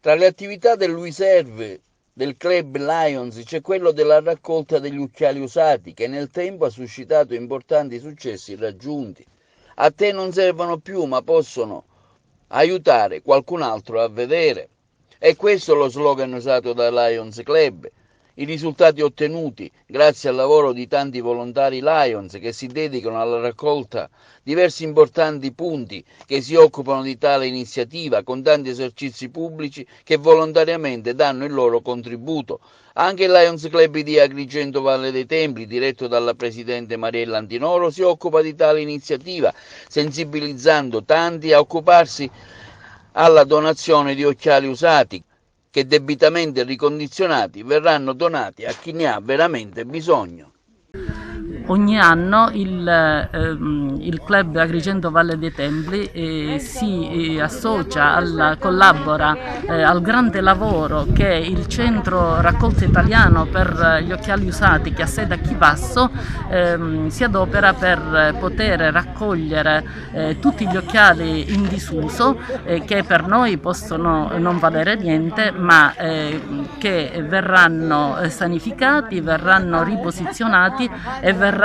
Tra le attività del Luiserve del Club Lions c'è quello della raccolta degli occhiali usati, che nel tempo ha suscitato importanti successi raggiunti. A te non servono più, ma possono aiutare qualcun altro a vedere. E questo è lo slogan usato da Lions Club. I risultati ottenuti grazie al lavoro di tanti volontari Lions che si dedicano alla raccolta diversi importanti punti che si occupano di tale iniziativa con tanti esercizi pubblici che volontariamente danno il loro contributo. Anche il Lions Club di Agrigento Valle dei Templi, diretto dalla presidente Mariella Antinoro, si occupa di tale iniziativa, sensibilizzando tanti a occuparsi alla donazione di occhiali usati che debitamente ricondizionati verranno donati a chi ne ha veramente bisogno. Ogni anno il Club Agrigento Valle dei Templi si associa, collabora al grande lavoro che il Centro Raccolta Italiano per gli occhiali usati, che ha sede a Chivasso, si adopera per poter raccogliere tutti gli occhiali in disuso che per noi possono non valere niente, ma che verranno sanificati, verranno riposizionati e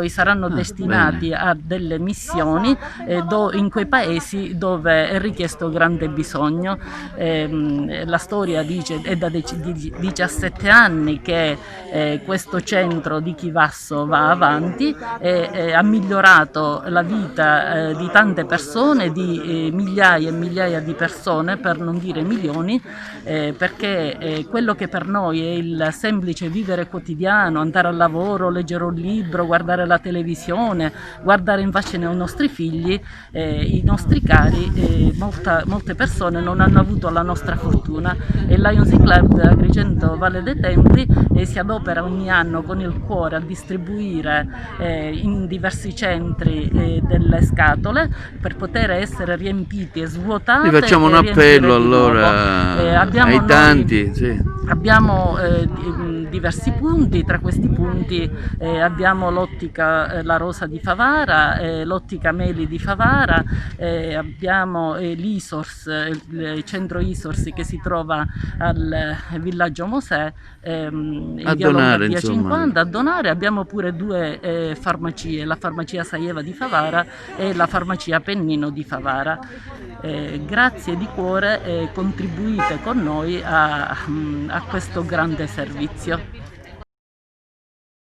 saranno destinati a delle missioni in quei paesi dove è richiesto grande bisogno. La storia dice è da 17 anni che questo centro di Chivasso va avanti e ha migliorato la vita di tante persone, di migliaia e migliaia di persone, per non dire milioni, perché quello che per noi è il semplice vivere quotidiano, andare al lavoro, leggere un libro, guardare la televisione, guardare in faccia ai nostri figli, i nostri cari, molte persone non hanno avuto la nostra fortuna, e il Lions Club Agrigento Valle dei Templi si adopera ogni anno con il cuore a distribuire in diversi centri delle scatole per poter essere riempiti e svuotate. Quindi facciamo un appello allora ai tanti. Sì. Abbiamo diversi punti, tra questi punti abbiamo l'ottica La Rosa di Favara, l'ottica Meli di Favara, abbiamo l'ISORS, il centro ISORS che si trova al villaggio Mosè, in via Lombardia 50, a donare. Abbiamo pure due farmacie, la farmacia Saieva di Favara e la farmacia Pennino di Favara. Grazie di cuore, contribuite con noi a questo grande servizio.